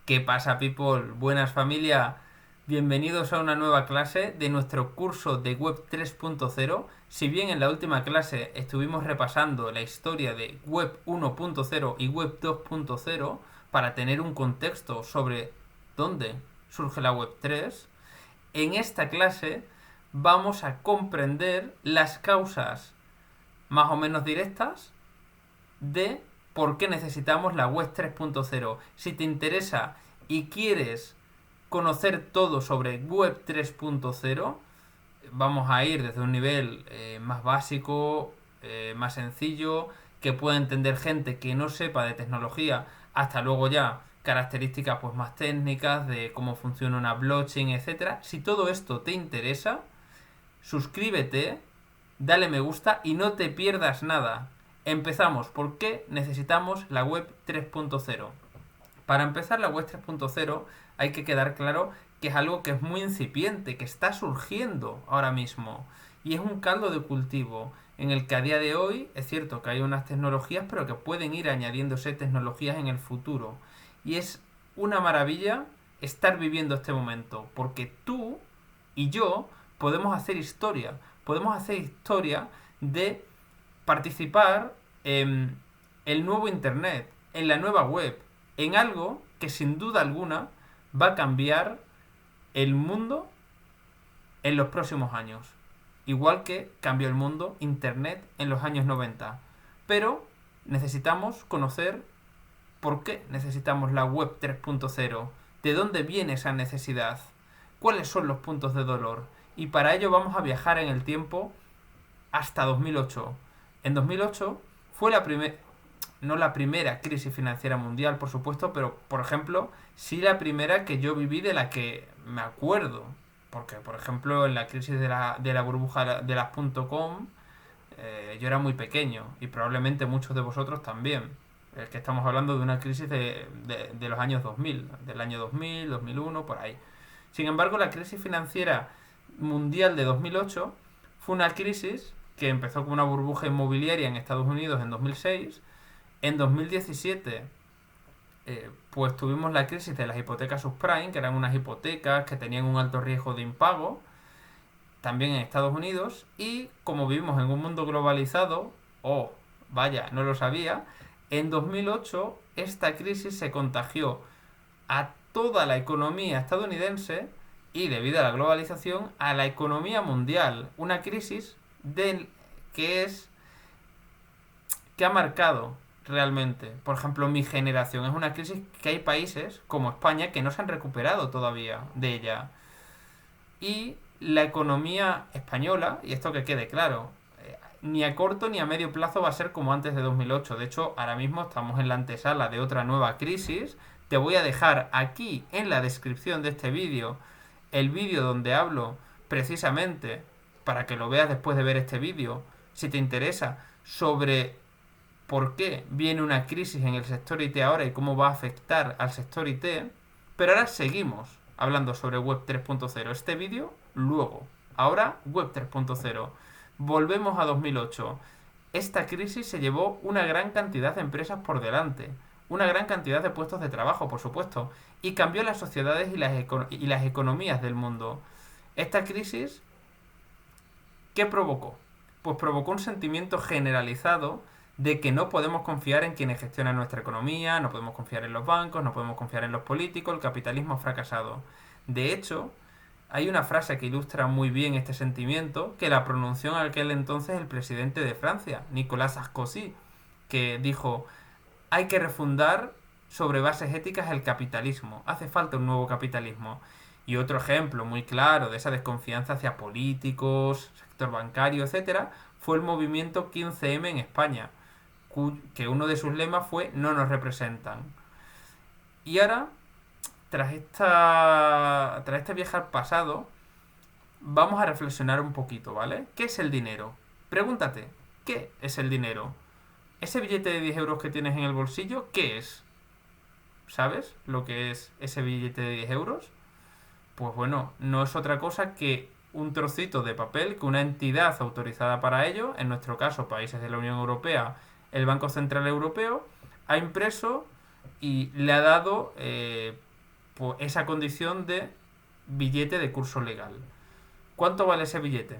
¿Qué pasa, people? Buenas, familia. Bienvenidos a una nueva clase de nuestro curso de Web 3.0. Si bien en la última clase estuvimos repasando la historia de Web 1.0 y Web 2.0 para tener un contexto sobre dónde surge la Web 3, en esta clase vamos a comprender las causas más o menos directas de por qué necesitamos la web 3.0. Si te interesa y quieres conocer todo sobre web 3.0, vamos a ir desde un nivel más básico, más sencillo, que pueda entender gente que no sepa de tecnología, hasta luego ya características pues más técnicas de cómo funciona una blockchain, etcétera. Si todo esto te interesa, suscríbete, dale me gusta y no te pierdas nada. Empezamos. ¿Por qué necesitamos la web 3.0? Para empezar la web 3.0 hay que quedar claro que es algo que es muy incipiente, que está surgiendo ahora mismo. Y es un caldo de cultivo en el que a día de hoy es cierto que hay unas tecnologías, pero que pueden ir añadiéndose tecnologías en el futuro. Y es una maravilla estar viviendo este momento, porque tú y yo podemos hacer historia. Podemos hacer historia de participar en el nuevo Internet, en la nueva web, en algo que sin duda alguna va a cambiar el mundo en los próximos años. Igual que cambió el mundo Internet en los años 90. Pero necesitamos conocer por qué necesitamos la web 3.0, de dónde viene esa necesidad, cuáles son los puntos de dolor. Y para ello vamos a viajar en el tiempo hasta 2008. En 2008 fue no la primera crisis financiera mundial, por supuesto, pero, por ejemplo, sí la primera que yo viví de la que me acuerdo. Porque, por ejemplo, en la crisis de la burbuja de las .com, yo era muy pequeño y probablemente muchos de vosotros también. Es que estamos hablando de una crisis de los años 2000, del año 2000, 2001, por ahí. Sin embargo, la crisis financiera mundial de 2008 fue una crisis que empezó con una burbuja inmobiliaria en Estados Unidos en 2006. En 2017 pues tuvimos la crisis de las hipotecas subprime, que eran unas hipotecas que tenían un alto riesgo de impago, también en Estados Unidos. Y como vivimos en un mundo globalizado, vaya, no lo sabía, en 2008 esta crisis se contagió a toda la economía estadounidense y, debido a la globalización, a la economía mundial. Una crisis que es que ha marcado realmente, por ejemplo, mi generación. Es una crisis que hay países como España que no se han recuperado todavía de ella. Y la economía española, y esto que quede claro, ni a corto ni a medio plazo va a ser como antes de 2008. De hecho, ahora mismo estamos en la antesala de otra nueva crisis. Te voy a dejar aquí en la descripción de este vídeo el vídeo donde hablo precisamente, para que lo veas después de ver este vídeo, si te interesa, sobre por qué viene una crisis en el sector IT ahora y cómo va a afectar al sector IT. Pero ahora seguimos hablando sobre Web 3.0. Este vídeo luego. Ahora Web 3.0. Volvemos a 2008. Esta crisis se llevó una gran cantidad de empresas por delante, una gran cantidad de puestos de trabajo, por supuesto, y cambió las sociedades y las economías del mundo. Esta crisis, ¿qué provocó? Pues provocó un sentimiento generalizado de que no podemos confiar en quienes gestionan nuestra economía, no podemos confiar en los bancos, no podemos confiar en los políticos, el capitalismo ha fracasado. De hecho, hay una frase que ilustra muy bien este sentimiento, que la pronunció en aquel entonces el presidente de Francia, Nicolas Sarkozy, que dijo: hay que refundar sobre bases éticas el capitalismo, hace falta un nuevo capitalismo. Y otro ejemplo muy claro de esa desconfianza hacia políticos, sector bancario, etcétera, fue el movimiento 15M en España, que uno de sus lemas fue "no nos representan". Y ahora, tras este viaje al pasado, vamos a reflexionar un poquito, ¿vale? ¿Qué es el dinero? Pregúntate, ¿qué es el dinero? Ese billete de 10 euros que tienes en el bolsillo, ¿qué es? ¿Sabes lo que es ese billete de 10 euros? Pues bueno, no es otra cosa que un trocito de papel que una entidad autorizada para ello, en nuestro caso países de la Unión Europea, el Banco Central Europeo, ha impreso y le ha dado pues, esa condición de billete de curso legal. ¿Cuánto vale ese billete?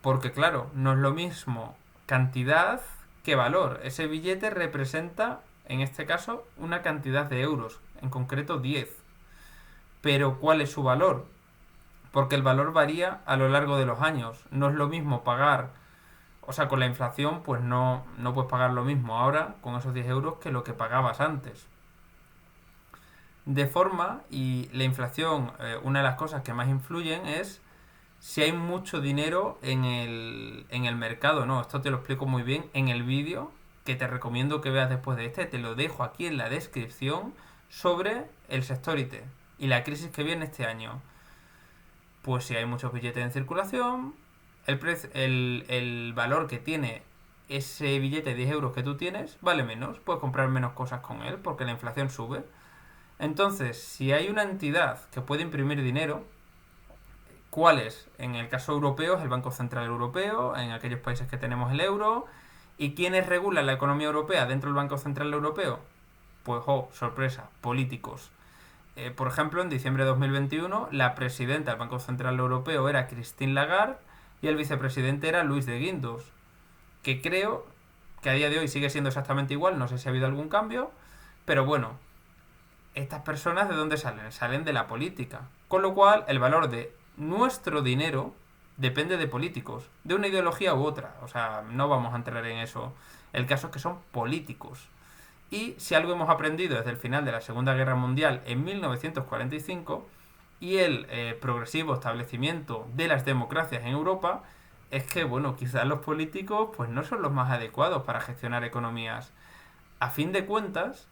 Porque claro, no es lo mismo cantidad que valor. Ese billete representa, en este caso, una cantidad de euros, en concreto 10. Pero ¿cuál es su valor? Porque el valor varía a lo largo de los años. No es lo mismo pagar, o sea, con la inflación, pues no puedes pagar lo mismo ahora con esos 10 euros que lo que pagabas antes. De forma, y la inflación, una de las cosas que más influyen es si hay mucho dinero en el mercado, ¿no? Esto te lo explico muy bien en el vídeo que te recomiendo que veas después de este. Te lo dejo aquí en la descripción sobre el sector IT y la crisis que viene este año. Pues si hay muchos billetes en circulación, el valor que tiene ese billete de 10 euros que tú tienes vale menos. Puedes comprar menos cosas con él porque la inflación sube. Entonces, si hay una entidad que puede imprimir dinero, ¿cuál es? En el caso europeo es el Banco Central Europeo, en aquellos países que tenemos el euro. ¿Y quiénes regulan la economía europea dentro del Banco Central Europeo? Pues, oh, sorpresa, políticos. Por ejemplo, en diciembre de 2021, la presidenta del Banco Central Europeo era Christine Lagarde y el vicepresidente era Luis de Guindos, que creo que a día de hoy sigue siendo exactamente igual, no sé si ha habido algún cambio, pero bueno, estas personas ¿de dónde salen? Salen de la política. Con lo cual, el valor de nuestro dinero depende de políticos, de una ideología u otra. O sea, no vamos a entrar en eso. El caso es que son políticos. Y si algo hemos aprendido desde el final de la Segunda Guerra Mundial en 1945 y el progresivo establecimiento de las democracias en Europa, es que, bueno, quizás los políticos pues no son los más adecuados para gestionar economías. A fin de cuentas,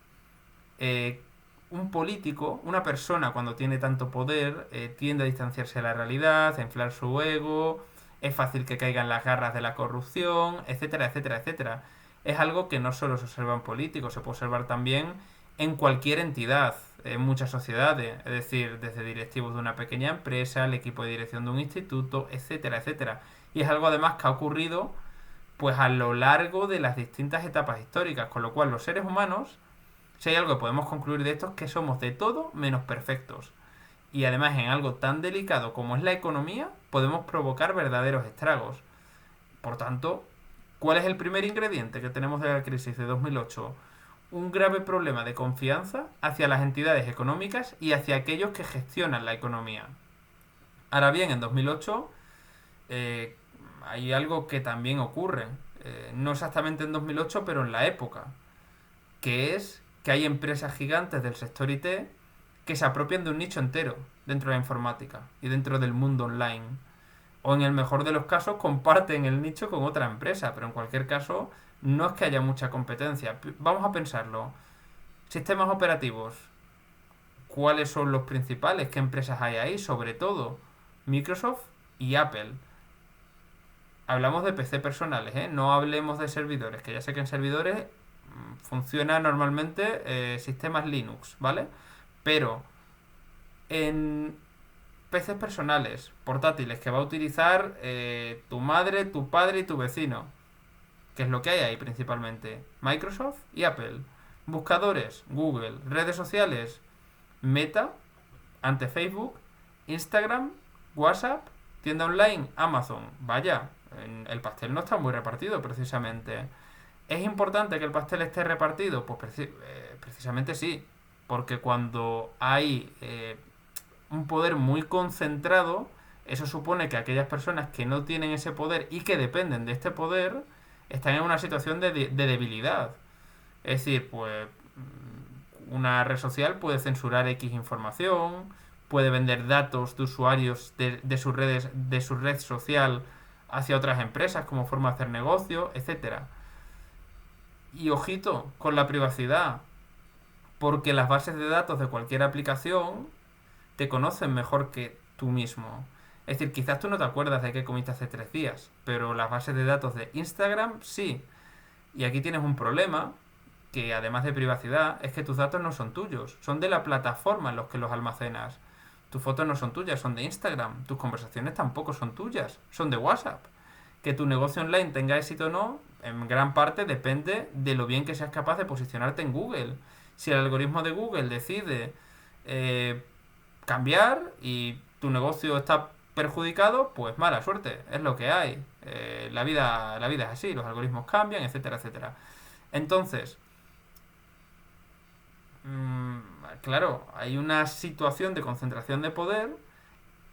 un político, una persona cuando tiene tanto poder, tiende a distanciarse de la realidad, a inflar su ego, es fácil que caiga en las garras de la corrupción, etcétera, etcétera, etcétera. Es algo que no solo se observa en políticos, se puede observar también en cualquier entidad, en muchas sociedades, es decir, desde directivos de una pequeña empresa, el equipo de dirección de un instituto, etcétera, etcétera. Y es algo además que ha ocurrido pues a lo largo de las distintas etapas históricas, con lo cual los seres humanos, si hay algo que podemos concluir de esto, es que somos de todo menos perfectos. Y además en algo tan delicado como es la economía, podemos provocar verdaderos estragos. Por tanto, ¿cuál es el primer ingrediente que tenemos de la crisis de 2008? Un grave problema de confianza hacia las entidades económicas y hacia aquellos que gestionan la economía. Ahora bien, en 2008 hay algo que también ocurre, no exactamente en 2008, pero en la época, que es que hay empresas gigantes del sector IT que se apropian de un nicho entero dentro de la informática y dentro del mundo online. O en el mejor de los casos comparten el nicho con otra empresa, pero en cualquier caso no es que haya mucha competencia. Vamos a pensarlo. Sistemas operativos. ¿Cuáles son los principales? ¿Qué empresas hay ahí? Sobre todo Microsoft y Apple. Hablamos de PC personales, ¿eh? No hablemos de servidores, que ya sé que en servidores funciona normalmente sistemas Linux, ¿vale? Pero en PCs personales, portátiles, que va a utilizar tu madre, tu padre y tu vecino, que es lo que hay ahí principalmente, Microsoft y Apple. Buscadores, Google. Redes sociales, Meta, ante Facebook, Instagram, WhatsApp, tienda online, Amazon. Vaya, el pastel no está muy repartido precisamente. ¿Es importante que el pastel esté repartido? Pues precisamente sí, porque cuando hay un poder muy concentrado, eso supone que aquellas personas que no tienen ese poder y que dependen de este poder están en una situación de debilidad. Es decir, pues una red social puede censurar X información, puede vender datos de usuarios de sus redes, de su red social hacia otras empresas como forma de hacer negocio, etcétera. Y ojito con la privacidad, porque las bases de datos de cualquier aplicación te conocen mejor que tú mismo. Es decir, quizás tú no te acuerdas de qué comiste hace 3 días, pero las bases de datos de Instagram sí. Y aquí tienes un problema, que además de privacidad, es que tus datos no son tuyos, son de la plataforma en los que los almacenas. Tus fotos no son tuyas, son de Instagram. Tus conversaciones tampoco son tuyas, son de WhatsApp. Que tu negocio online tenga éxito o no, en gran parte depende de lo bien que seas capaz de posicionarte en Google. Si el algoritmo de Google decide eh, cambiar y tu negocio está perjudicado, pues mala suerte, es lo que hay. La vida es así, los algoritmos cambian, etcétera, etcétera. Entonces, mm, claro, hay una situación de concentración de poder.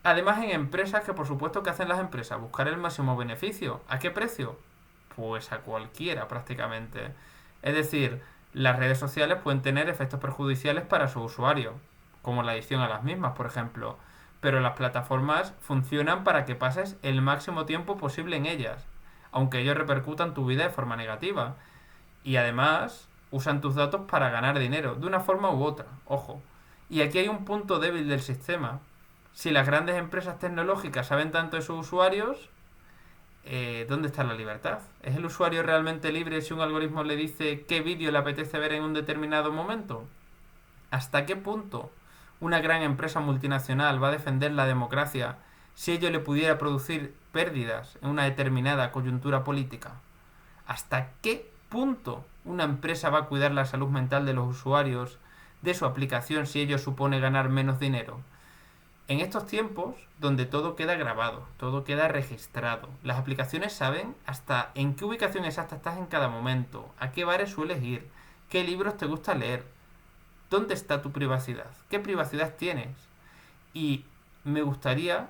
Además, en empresas que por supuesto que hacen las empresas, buscar el máximo beneficio. ¿A qué precio? Pues a cualquiera prácticamente. Es decir, las redes sociales pueden tener efectos perjudiciales para su usuario, como la adicción a las mismas, por ejemplo. Pero las plataformas funcionan para que pases el máximo tiempo posible en ellas, aunque ellos repercutan tu vida de forma negativa. Y además usan tus datos para ganar dinero, de una forma u otra, ojo. Y aquí hay un punto débil del sistema. Si las grandes empresas tecnológicas saben tanto de sus usuarios, ¿dónde está la libertad? ¿Es el usuario realmente libre si un algoritmo le dice qué vídeo le apetece ver en un determinado momento? ¿Hasta qué punto una gran empresa multinacional va a defender la democracia si ello le pudiera producir pérdidas en una determinada coyuntura política? ¿Hasta qué punto una empresa va a cuidar la salud mental de los usuarios de su aplicación si ello supone ganar menos dinero? En estos tiempos, donde todo queda grabado, todo queda registrado, las aplicaciones saben hasta en qué ubicación exacta estás en cada momento, a qué bares sueles ir, qué libros te gusta leer, dónde está tu privacidad, qué privacidad tienes. Y me gustaría,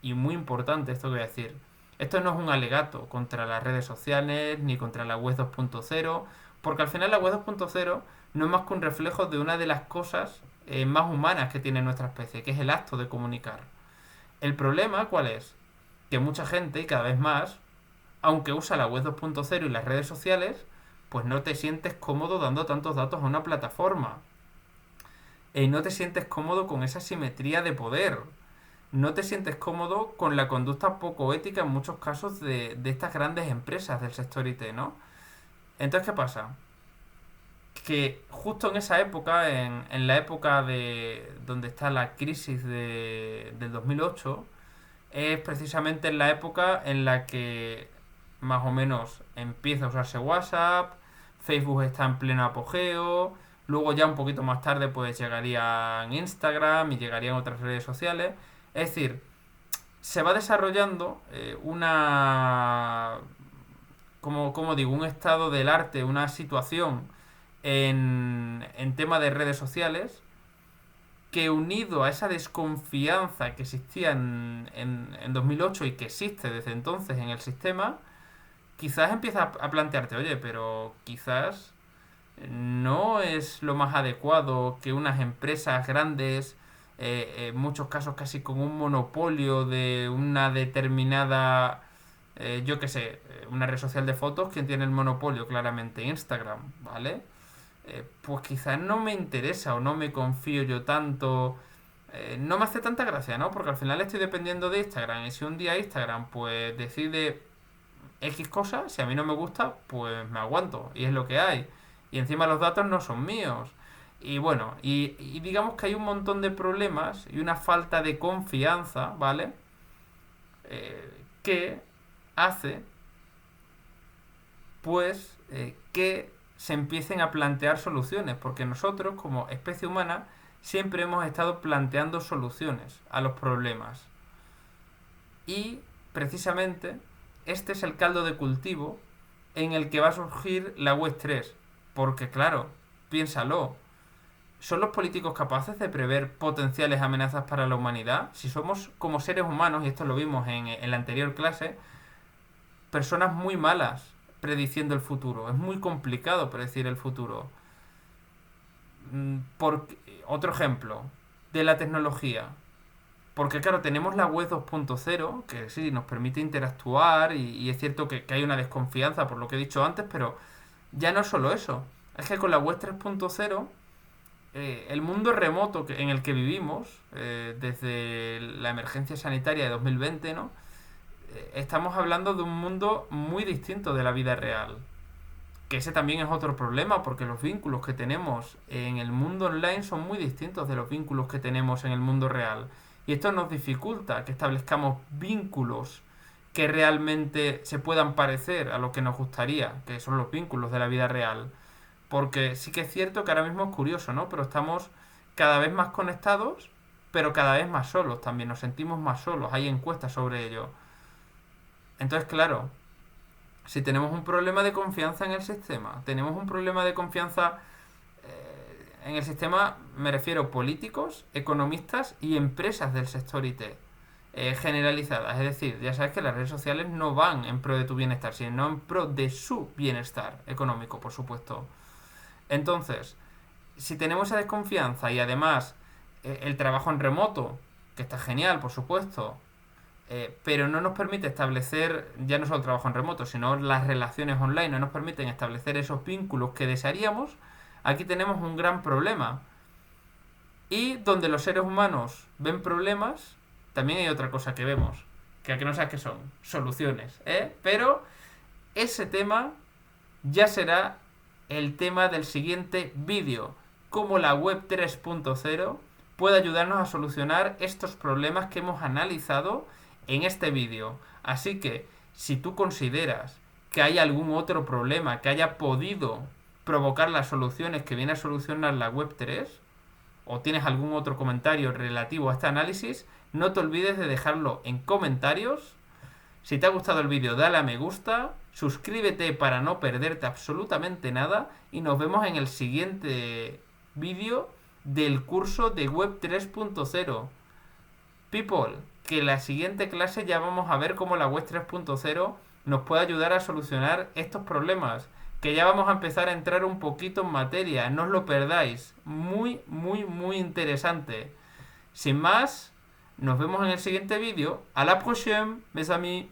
y muy importante esto que voy a decir, esto no es un alegato contra las redes sociales ni contra la web 2.0, porque al final la web 2.0 no es más que un reflejo de una de las cosas más humanas que tiene nuestra especie, que es el acto de comunicar. El problema, ¿cuál es? Que mucha gente, y cada vez más, aunque usa la web 2.0 y las redes sociales, pues no te sientes cómodo dando tantos datos a una plataforma. No te sientes cómodo con esa simetría de poder. No te sientes cómodo con la conducta poco ética en muchos casos de estas grandes empresas del sector IT, ¿no? Entonces, ¿qué pasa? Que justo en esa época, en la época de donde está la crisis del 2008, es precisamente en la época en la que más o menos empieza a usarse WhatsApp, Facebook está en pleno apogeo, luego ya un poquito más tarde pues llegarían Instagram y llegarían otras redes sociales. Es decir, se va desarrollando como digo, un estado del arte, una situación en tema de redes sociales que unido a esa desconfianza que existía en 2008 y que existe desde entonces en el sistema, quizás empieza a plantearte, oye, pero quizás no es lo más adecuado que unas empresas grandes, en muchos casos casi con un monopolio de una determinada, yo qué sé, una red social de fotos, quien tiene el monopolio claramente, Instagram, ¿vale? Pues quizás no me interesa o no me confío yo tanto. No me hace tanta gracia, ¿no? Porque al final estoy dependiendo de Instagram. Y si un día Instagram pues decide X cosas, si a mí no me gusta, pues me aguanto. Y es lo que hay. Y encima los datos no son míos. Y bueno, y digamos que hay un montón de problemas y una falta de confianza, ¿vale? Que hace pues que se empiecen a plantear soluciones, porque nosotros como especie humana siempre hemos estado planteando soluciones a los problemas. Y precisamente este es el caldo de cultivo en el que va a surgir la Web3. Porque claro, piénsalo, ¿son los políticos capaces de prever potenciales amenazas para la humanidad? Si somos como seres humanos, y esto lo vimos en la anterior clase, personas muy malas prediciendo el futuro. Es muy complicado predecir el futuro. Otro ejemplo de la tecnología. Porque claro, tenemos la web 2.0, que sí, nos permite interactuar y es cierto que hay una desconfianza por lo que he dicho antes, pero ya no es solo eso. Es que con la web 3.0, el mundo remoto en el que vivimos, desde la emergencia sanitaria de 2020, ¿no? Estamos hablando de un mundo muy distinto de la vida real. Que ese también es otro problema, porque los vínculos que tenemos en el mundo online son muy distintos de los vínculos que tenemos en el mundo real. Y esto nos dificulta que establezcamos vínculos que realmente se puedan parecer a lo que nos gustaría, que son los vínculos de la vida real. Porque sí que es cierto que ahora mismo es curioso, ¿no? Pero estamos cada vez más conectados, pero cada vez más solos también. Nos sentimos más solos. Hay encuestas sobre ello. Entonces, claro, si tenemos un problema de confianza en el sistema, tenemos un problema de confianza en el sistema, me refiero políticos, economistas y empresas del sector IT generalizadas. Es decir, ya sabes que las redes sociales no van en pro de tu bienestar, sino en pro de su bienestar económico, por supuesto. Entonces, si tenemos esa desconfianza y además el trabajo en remoto, que está genial, por supuesto, pero no nos permite establecer, ya no solo el trabajo en remoto, sino las relaciones online, no nos permiten establecer esos vínculos que desearíamos, aquí tenemos un gran problema. Y donde los seres humanos ven problemas, también hay otra cosa que vemos, que a que no sabes qué son, soluciones, Pero ese tema ya será el tema del siguiente vídeo, cómo la web 3.0 puede ayudarnos a solucionar estos problemas que hemos analizado en este vídeo. Así que, si tú consideras que hay algún otro problema que haya podido provocar las soluciones que viene a solucionar la web 3, o tienes algún otro comentario relativo a este análisis, no te olvides de dejarlo en comentarios. Si te ha gustado el vídeo, dale a me gusta, suscríbete para no perderte absolutamente nada y nos vemos en el siguiente vídeo del curso de Web 3.0. People, que en la siguiente clase ya vamos a ver cómo la Web 3.0 nos puede ayudar a solucionar estos problemas, que ya vamos a empezar a entrar un poquito en materia, no os lo perdáis, muy, muy, muy interesante. Sin más, nos vemos en el siguiente vídeo. A la prochaine, mes amis.